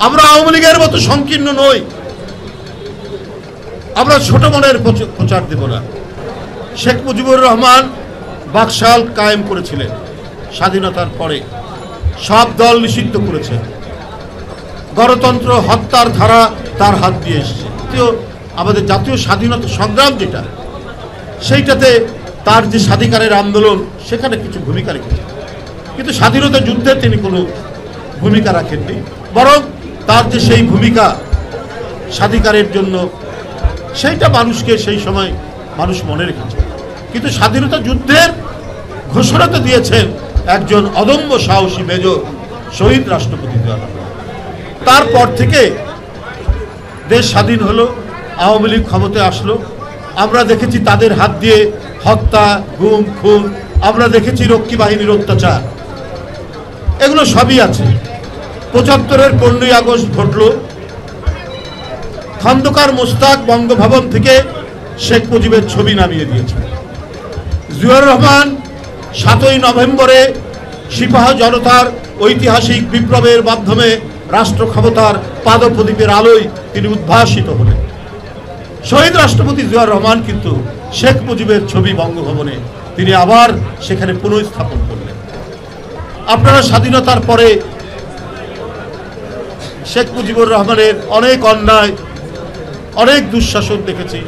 আমরা আওয়ামী লীগের মতো সংকীর্ণ নই, আমরা ছোট মনের প্রচার দেব না। শেখ মুজিবুর রহমান বাকশাল কায়েম করেছিলেন, স্বাধীনতার পরে সব দল নিষিদ্ধ করেছেন, গণতন্ত্র হত্যার ধারা তার হাত দিয়ে এসেছে। আমাদের জাতীয় স্বাধীনতা সংগ্রাম যেটা, সেইটাতে তার যে স্বাধিকারের আন্দোলন সেখানে কিছু ভূমিকা রেখেছে, কিন্তু স্বাধীনতা যুদ্ধে তিনি কোনো ভূমিকা রাখেননি, বরং তার যে সেই ভূমিকা স্বাধিকারের জন্য সেইটা মানুষকে সেই সময় মানুষ মনে রেখেছে। কিন্তু স্বাধীনতা যুদ্ধের ঘোষণা তো দিয়েছেন একজন অদম্য সাহসী মেজর শহীদ রাষ্ট্রপতি জিয়া রহমান। তারপর থেকে দেশ স্বাধীন হলো, আওয়ামী লীগ ক্ষমতায় আসলো, আমরা দেখেছি তাদের হাত দিয়ে হত্যা, গুম, খুন, আমরা দেখেছি রক্ষী বাহিনীর অত্যাচার, এগুলো সবই আছে। ৭৫-এর ১৫ই আগস্ট ঘটল, খন্দকার মোশতাক বঙ্গভবন থেকে শেখ মুজিবের ছবি নামিয়ে দিয়েছে। জিয়াউর রহমান ৭ই নভেম্বরে সিপাহ জনতার ঐতিহাসিক বিপ্লবের মাধ্যমে রাষ্ট্র ক্ষমতার পাদপ্রদীপের আলোয় তিনি উদ্ভাসিত হলেন। শহীদ রাষ্ট্রপতি জিয়াউর রহমান কিন্তু শেখ মুজিবের ছবি বঙ্গভবনে তিনি আবার সেখানে পুনঃস্থাপন করলেন। আপনারা স্বাধীনতার পরে শেখ মুজিবুর রহমানের অনেক অন্যায়, অনেক দুঃশাসন দেখেছি।